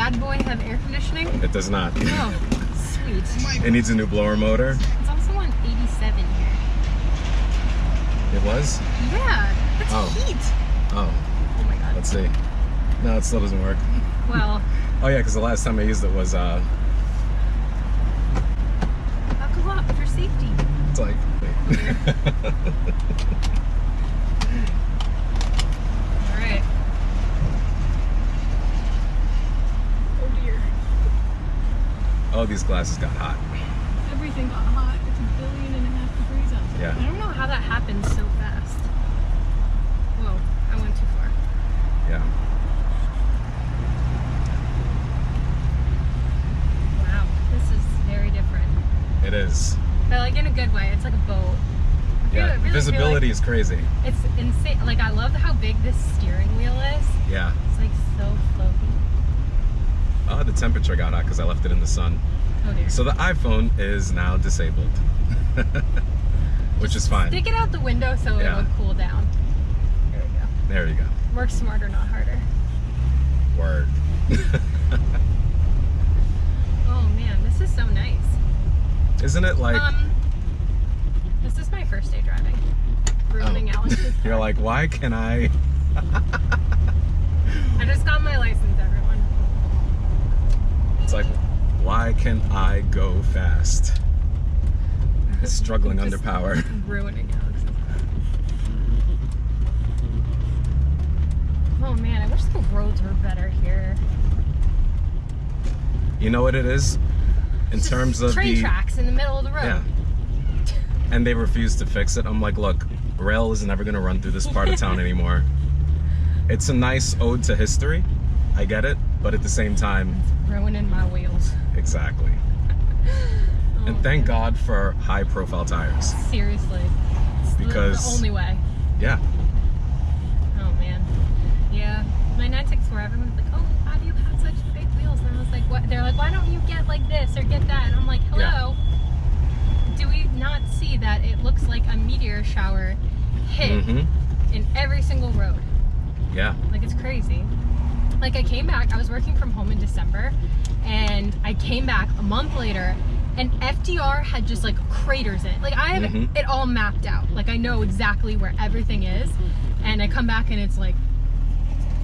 bad boy have air conditioning? It does not. Oh, sweet. It needs a new blower motor. It's also on 87 here. It was? Yeah, that's heat. Oh. Oh my god. Let's see. No, it still doesn't work. Well. Oh yeah, because the last time I used it was buckle up for safety. It's like Alright. Oh dear. Oh, these glasses got hot. Everything got hot. It's 1.5 billion degrees outside. Yeah. I don't know how that happened so fast. Whoa, I went too far. Yeah. Wow, this is very different. It is. But like in a good way. It's like a boat. Yeah, really visibility is crazy. It's insane. Like I love how big this steering wheel is. Yeah. It's like so floaty. Oh, the temperature got hot because I left it in the sun. Oh dear. So the iPhone is now disabled, which is fine. Stick it out the window so it'll cool down. There we go. There you go. Work smarter, not harder. Word. Oh man, this is so nice. Isn't it like... This is my first day driving. Ruining Alex's car. You're like, why can I... I just got my license, everyone. It's like, why can I go fast? Struggling under power. Ruining Alex's car. Oh man, I wish the roads were better here. You know what it is? In terms of train tracks in the middle of the road. Yeah. And they refuse to fix it. I'm like, look, rail is never going to run through this part of town anymore. It's a nice ode to history. I get it. But at the same time... It's ruining my wheels. Exactly. Oh, and thank God for high-profile tires. Seriously. It's because... the only way. Yeah. Oh, man. Yeah. My 964, everyone's like, oh, how do you have such big wheels? And I was like, what? They're like, why don't you get like this or get that? And I'm like, hello? Yeah. Do we not see that it looks like a meteor shower hit in every single road? Yeah. Like, it's crazy. Like, I came back, I was working from home in December, and I came back a month later, and FDR had just, like, craters in it. Like, I have it all mapped out. Like, I know exactly where everything is, and I come back, and it's like,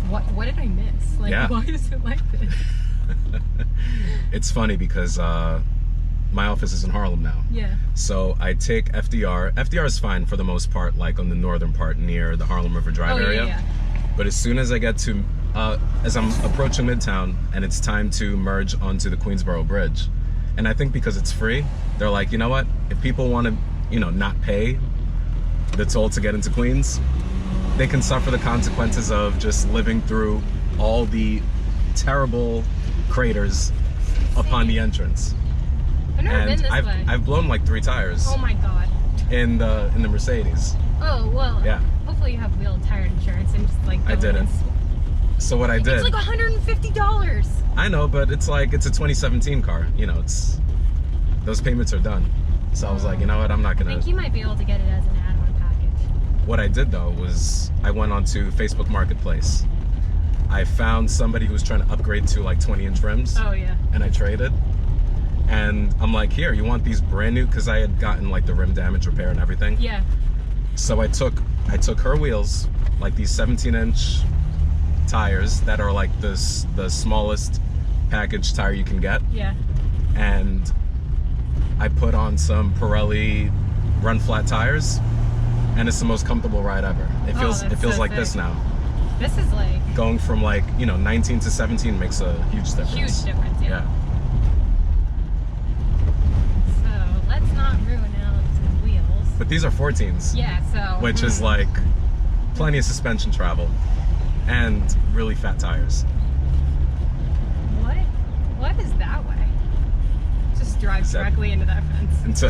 what did I miss? Like, why is it like this? It's funny because my office is in Harlem now. Yeah. So I take FDR. FDR is fine for the most part, like on the northern part near the Harlem River Drive area. Yeah. But as soon as I get to, as I'm approaching Midtown and it's time to merge onto the Queensboro Bridge, and I think because it's free, they're like, you know what? If people want to, you know, not pay the toll to get into Queens, they can suffer the consequences of just living through all the terrible craters upon the entrance. I've never been this way. I've blown like 3 tires. Oh my god. In the Mercedes. Oh well. Yeah. Hopefully you have wheel and tire insurance and just like. I didn't. So what I did. It's like $150. I know, but it's like it's a 2017 car. You know, it's those payments are done. So I was like, you know what, I'm not gonna. I think you might be able to get it as an add-on package. What I did though was I went onto Facebook Marketplace. I found somebody who was trying to upgrade to like 20-inch rims. Oh yeah. And I traded. And I'm like, here, you want these brand new? Because I had gotten like the rim damage repair and everything. Yeah. So I took her wheels, like these 17-inch tires that are like the smallest package tire you can get. Yeah. And I put on some Pirelli run flat tires, and it's the most comfortable ride ever. It feels so like this now. This is like going from like, you know, 19 to 17 makes a huge difference. Huge difference, yeah. So let's not ruin Alex's wheels. But these are 14s. Yeah, so. Which is like plenty of suspension travel and really fat tires. What is that way? Just drives directly into that fence. And so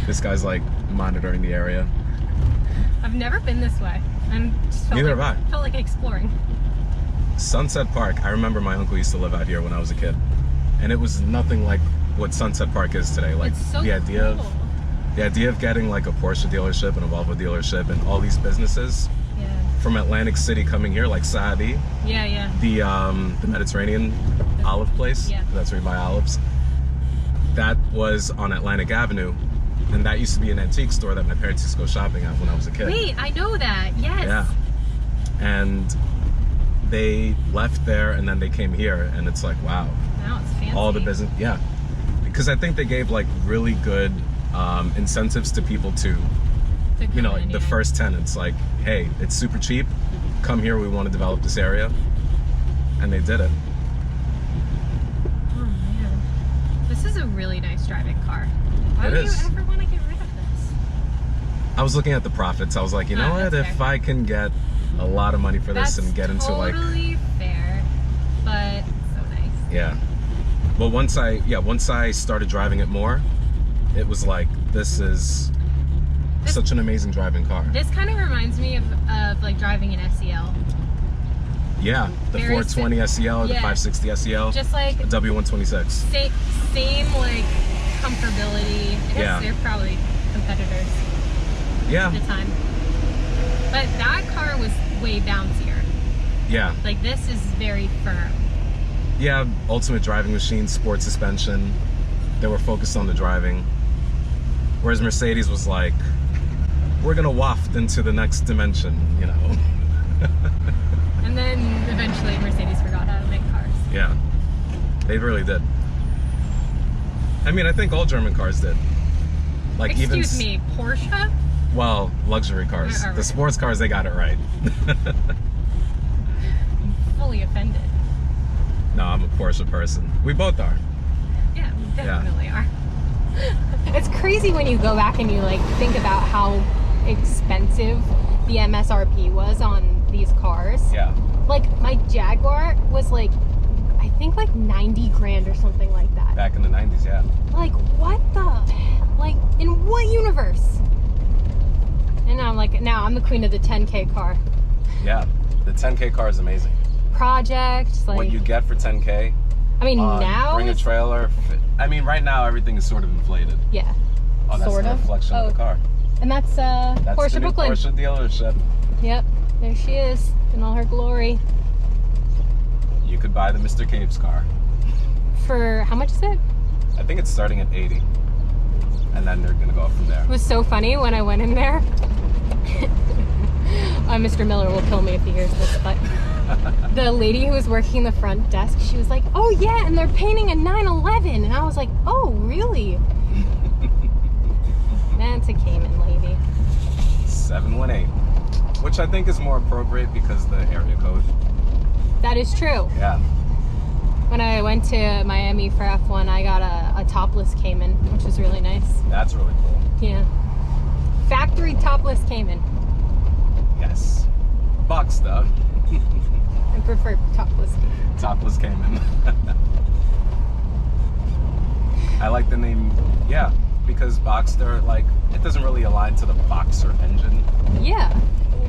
this guy's like monitoring the area. I've never been this way. And just felt Neither like, have I. Felt like exploring. Sunset Park, I remember my uncle used to live out here when I was a kid. And it was nothing like what Sunset Park is today. Like it's so the idea cool. of getting like a Porsche dealership and a Volvo dealership and all these businesses from Atlantic City coming here, like Saadi, Yeah. the Mediterranean olive place. Yeah. That's where you buy olives. That was on Atlantic Avenue, and that used to be an antique store that my parents used to go shopping at when I was a kid. Wait, I know that. Yes. Yeah. And they left there, and then they came here, and it's like, wow. Now it's fancy. All the business, yeah. Because I think they gave like really good incentives to people to you know, like the first tenants, like, hey, it's super cheap. Come here, we want to develop this area. And they did it. Oh man. This is a really nice driving car. Why would you ever want to get rid of this? I was looking at the profits. I was like, you know what? If I can get a lot of money for this and get into like... That's totally fair, but so nice. Yeah. Well, once I started driving it more, it was like, this is such an amazing driving car. This kind of reminds me of like driving an SEL. Yeah, the 420 SEL, the 560 SEL, just like a W126. Same like comfortability. I guess they're probably competitors. Yeah. At the time. But that car was way bouncier. Yeah. Like this is very firm. Yeah, ultimate driving machine, sport suspension. They were focused on the driving. Whereas Mercedes was like, we're gonna waft into the next dimension, you know. And then eventually Mercedes forgot how to make cars. Yeah, they really did. I mean, I think all German cars did. Like Excuse me, Porsche? Well, luxury cars. The sports cars, they got it right. I'm fully offended. No, I'm a Porsche person. We both are. Yeah, we definitely are. It's crazy when you go back and you like think about how expensive the MSRP was on these cars. Yeah. Like my Jaguar was like, I think like 90 grand or something like that. Back in the 90s, yeah. Like what the, like in what universe? And now I'm like, now I'm the queen of the 10K car. Yeah, the 10K car is amazing. Project, like. What you get for 10K. I mean, now. Bring a trailer. I mean, right now everything is sort of inflated. Yeah. Oh, that's the reflection of the car. And that's Porsche Brooklyn. Porsche dealership. Yep, there she is in all her glory. You could buy the Mr. Capes car. For how much is it? I think it's starting at 80. And then they're gonna go up from there. It was so funny when I went in there. Mr. Miller will kill me if he hears this, but the lady who was working the front desk, she was like, oh yeah, and they're painting a 911. And I was like, oh, really? That's a Cayman lady. 718. Which I think is more appropriate because the area code. That is true. Yeah. When I went to Miami for F1, I got a topless Cayman, which was really nice. That's really cool. Yeah. Factory topless Cayman. Yes. Box stuff. I prefer topless Cayman. Topless Cayman. I like the name, yeah, because Boxster, like, it doesn't really align to the Boxer engine. Yeah.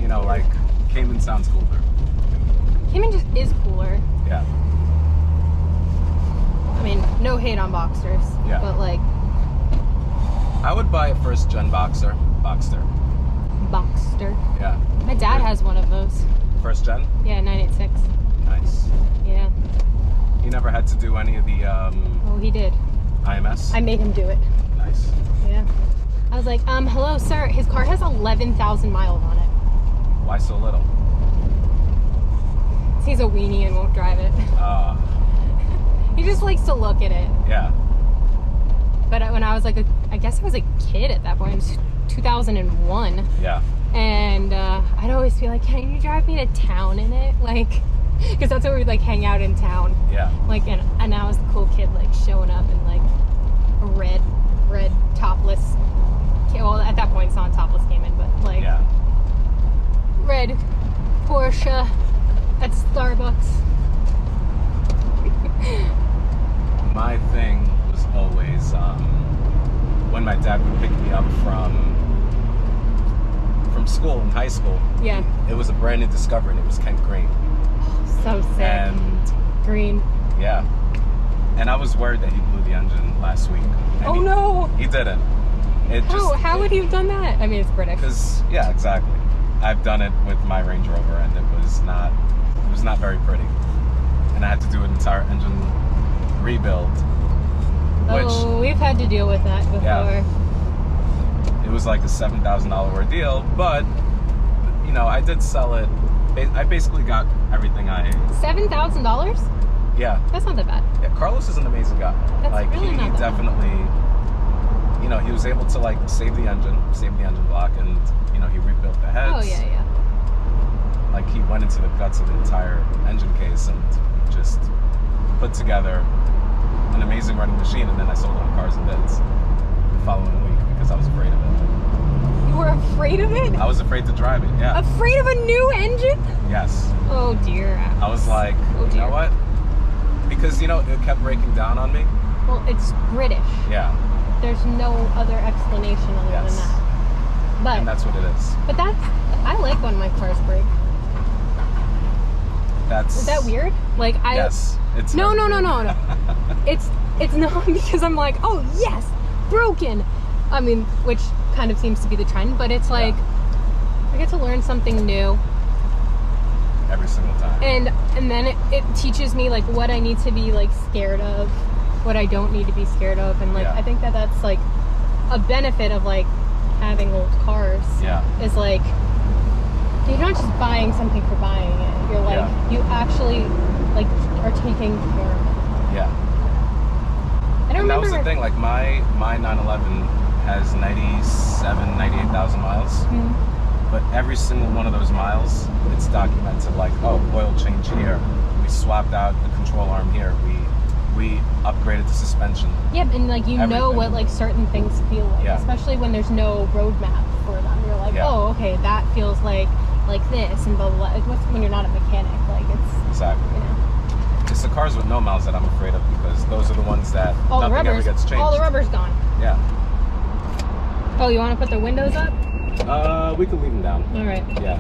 You know, like, Cayman sounds cooler. Cayman just is cooler. Yeah. I mean, no hate on Boxsters. Yeah. But, like... I would buy a first-gen Boxster. Boxster. Yeah. My dad has one of those. First gen? Yeah, 986. Nice. Yeah. He never had to do any of the, Oh, he did. IMS? I made him do it. Nice. Yeah. I was like, hello, sir. His car has 11,000 miles on it. Why so little? He's a weenie and won't drive it. He just likes to look at it. Yeah. But when I was like, I guess I was a kid at that point. It was 2001. Yeah. And I'd always be like, can you drive me to town in it? Like, because that's where we'd like hang out in town. Yeah. Like, and I was the cool kid, like showing up in like a red topless. Well, at that point it's not topless Cayman, but like red Porsche at Starbucks. My thing was always when my dad would pick me up from school in high school. Yeah. It was a brand new Discovery and it was Kent Green. So sick. And green. Yeah. And I was worried that he blew the engine last week. Oh no! He didn't. How would he have done that? I mean, it's British. Because, yeah, exactly. I've done it with my Range Rover, and it was not very pretty. And I had to do an entire engine rebuild. Oh, we've had to deal with that before. Yeah, it was like a $7,000 ordeal, but you know, I did sell it. I basically got everything I. $7,000? Yeah. That's not that bad. Yeah, Carlos is an amazing guy. That's like really he not that definitely, you know, he was able to like save the engine block, and you know, he rebuilt the heads. Oh yeah. Like he went into the guts of the entire engine case and just put together an amazing running machine. And then I sold it on Cars and Bids the following week because I was afraid of it. You were afraid of it? I was afraid to drive it. Yeah. Afraid of a new engine? Yes. Oh dear. I was like, oh, you know what? Because you know it kept breaking down on me. Well, it's British. Yeah. There's no other explanation other than that. But and that's what it is. But I like when my cars break. Is that weird? Like Yes. It's no. It's not because I'm like, oh yes, broken. I mean, which kind of seems to be the trend, but it's like I get to learn something new every single time. And then it teaches me like what I need to be like scared of, what I don't need to be scared of, and like I think that's like a benefit of like having old cars. Yeah. Is like you're not just buying something for buying it. You're like you actually like are taking care of it. Yeah. I don't remember. That was the thing. Like my 911 has 98,000 miles. Mm-hmm. But every single one of those miles, it's documented like, oh, oil change here. We swapped out the control arm here. We upgraded the suspension. Yeah, and like you know what like certain things feel like, especially when there's no roadmap for them. You're like, oh, okay, that feels like this and blah blah blah. What's when you're not a mechanic? Like it's exactly. You know. It's the cars with no miles that I'm afraid of because those are the ones that nothing ever gets changed. All the rubber's gone. Yeah. Oh, you want to put the windows up? We can leave them down. All right. Yeah.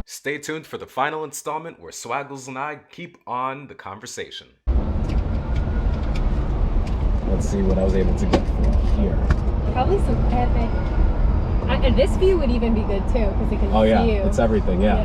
Stay tuned for the final installment where Swagggles and I keep on the conversation. Let's see what I was able to get from here. Probably some epic. And this view would even be good too because it can see you. It's everything. Yeah.